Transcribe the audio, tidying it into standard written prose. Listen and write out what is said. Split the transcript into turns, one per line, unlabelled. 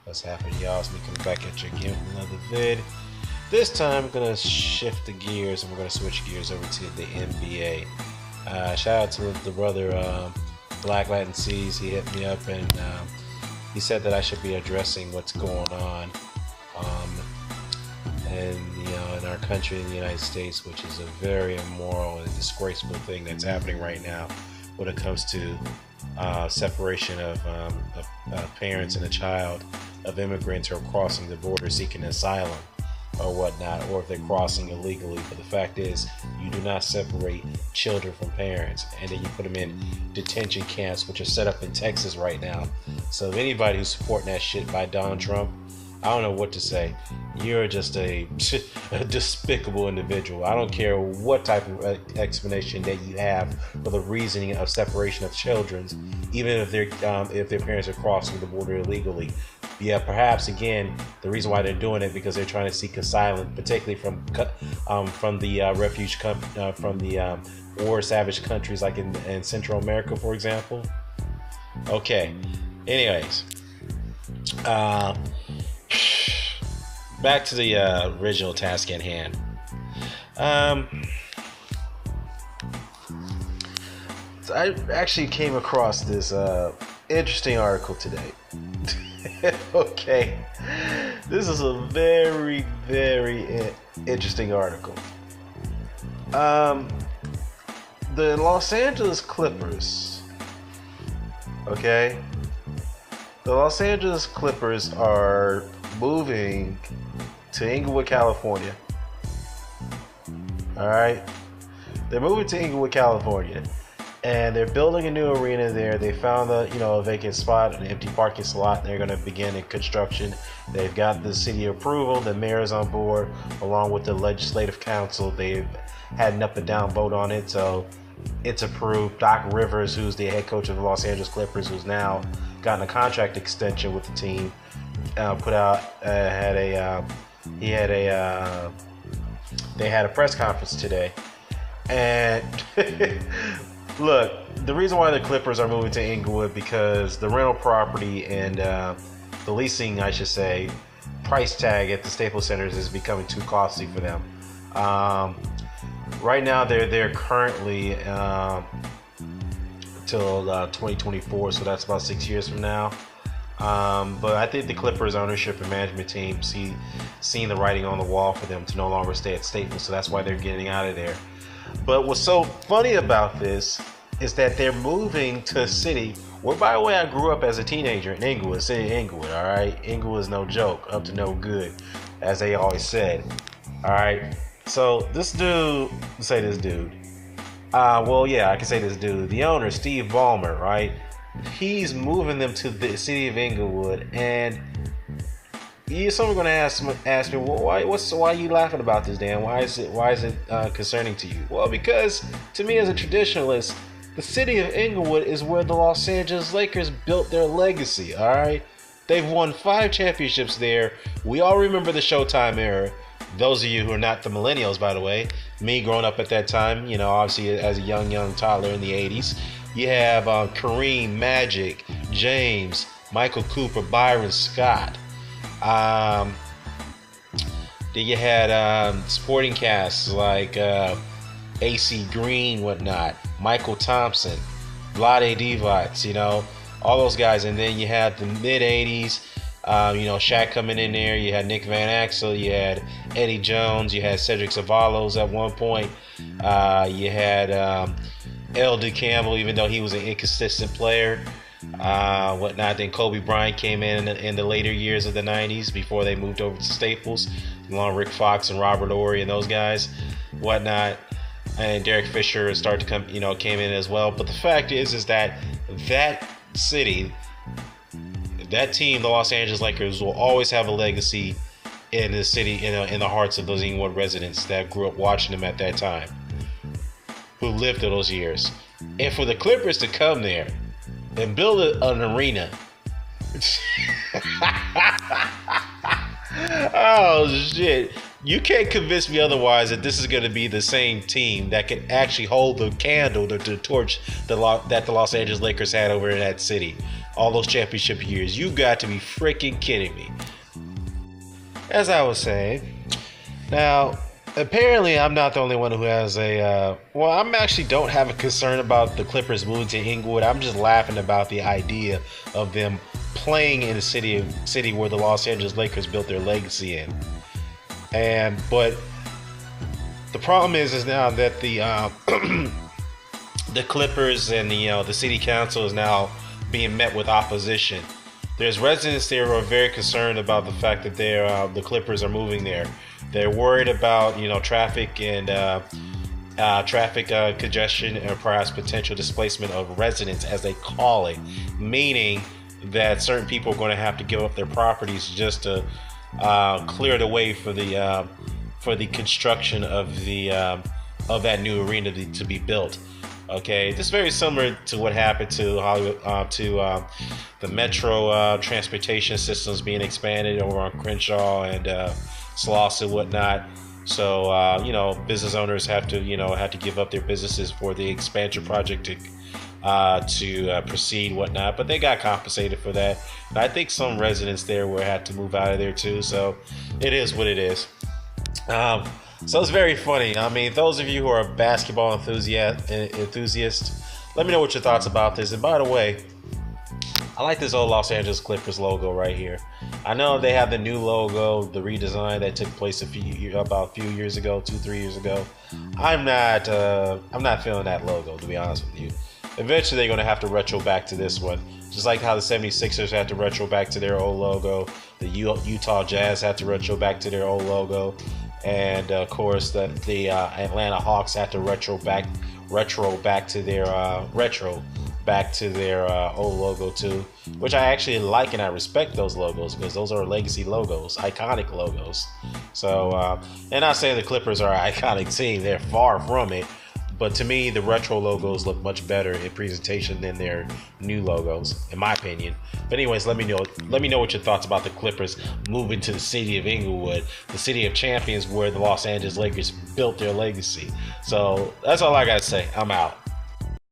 What's happening, y'all? It's me coming back at you again with another vid. This time, I'm gonna shift the gears and we're gonna switch gears over to the NBA. Shout out to the brother Black Latin Seas. He hit me up and he said that I should be addressing what's going on and in our country, in the United States, which is a very immoral and disgraceful thing that's happening right now when it comes to separation of parents and a child of immigrants who are crossing the border seeking asylum or whatnot, or if they're crossing illegally. But the fact is, you do not separate children from parents, and then you put them in detention camps, which are set up in Texas right now. So if anybody who's supporting that shit by Donald Trump, I don't know what to say. You're just a despicable individual. I don't care what type of explanation that you have for the reasoning of separation of children, even if their parents are crossing the border illegally. Yeah, perhaps again the reason why they're doing it because they're trying to seek asylum, particularly from the refuge from the war-savaged countries like in Central America, for example. Okay. Anyways. Back to the original task at hand. So I actually came across this interesting article today. Okay, this is a very, very interesting article. The Los Angeles Clippers. Okay, the Los Angeles Clippers are moving to Inglewood, California. All right, they're moving to Inglewood, California, and they're building a new arena there. They found a vacant spot, an empty parking slot. They're going to begin in construction. They've got the city approval. The mayor's on board, along with the legislative council. They've had an up and down vote on it, so it's approved. Doc Rivers, who's the head coach of the Los Angeles Clippers, who's now gotten a contract extension with the team, they had a press conference today, and look, the reason why the Clippers are moving to Inglewood because the rental property and the leasing, I should say, price tag at the Staples Centers is becoming too costly for them. Right now, they're currently till 2024, so that's about 6 years from now. But I think the Clippers ownership and management team seeing the writing on the wall for them to no longer stay at Staples, so that's why they're getting out of there. But what's so funny about this is that they're moving to a city where, by the way, I grew up as a teenager in Inglewood, city of Inglewood, all right? Inglewood is no joke, up to no good, as they always said, all right? So this dude, I can say this dude, the owner, Steve Ballmer, right? He's moving them to the city of Inglewood, and someone's going to ask me, well, why are you laughing about this, Dan? Why is it concerning to you? Well, because to me as a traditionalist, the city of Inglewood is where the Los Angeles Lakers built their legacy. All right, they've won 5 championships there. We all remember the Showtime era. Those of you who are not the millennials, by the way, me growing up at that time, obviously as a young toddler in the 80s. You have Kareem, Magic, James, Michael Cooper, Byron Scott. Then you had sporting casts like AC Green, whatnot, Michael Thompson, Vlade Divac, all those guys. And then you had the mid 80s, Shaq coming in there. You had Nick Van Exel, you had Eddie Jones, you had Cedric Ceballos at one point. You had L.D. Campbell, even though he was an inconsistent player, whatnot. Then Kobe Bryant came in the later years of the 90s before they moved over to Staples, along with Rick Fox and Robert Horry and those guys, whatnot. And Derek Fisher started to came in as well. But the fact is that city, that team, the Los Angeles Lakers, will always have a legacy in the city, in the hearts of those Inglewood residents that grew up watching them at that time, who lived through those years. And for the Clippers to come there and build an arena. Oh, shit. You can't convince me otherwise that this is going to be the same team that can actually hold the candle to the torch that the Los Angeles Lakers had over in that city. all those championship years. You got to be freaking kidding me. As I was saying, now apparently I'm not the only one who has a well, I'm actually don't have a concern about the Clippers moving to Inglewood. I'm just laughing about the idea of them playing in the city where the Los Angeles Lakers built their legacy in. But the problem is now that the the Clippers and the city council is now being met with opposition. There's residents there who are very concerned about the fact that the Clippers are moving there. They're worried about traffic and traffic congestion and perhaps potential displacement of residents, as they call it, meaning that certain people are going to have to give up their properties just to clear the way for the construction of that new arena to be built. Okay, this is very similar to what happened to Hollywood, to the metro transportation systems being expanded over on Crenshaw and Sloss and whatnot. So business owners have to give up their businesses for the expansion project to proceed, whatnot. But they got compensated for that. And I think some residents there had to move out of there too. So it is what it is. So it's very funny. I mean, those of you who are basketball enthusiasts, let me know what your thoughts about this. And by the way, I like this old Los Angeles Clippers logo right here. I know they have the new logo, the redesign that took place about a few years ago, 2-3 years ago. I'm not feeling that logo, to be honest with you. Eventually, they're going to have to retro back to this one. Just like how the 76ers had to retro back to their old logo. The Utah Jazz had to retro back to their old logo. And of course, the Atlanta Hawks had to retro back to their old logo too, which I actually like, and I respect those logos because those are legacy logos, iconic logos. So, and not saying the Clippers are an iconic team; they're far from it. But to me, the retro logos look much better in presentation than their new logos, in my opinion. But anyways, let me know what your thoughts about the Clippers moving to the city of Inglewood, the city of champions, where the Los Angeles Lakers built their legacy. So that's all I gotta say. I'm out.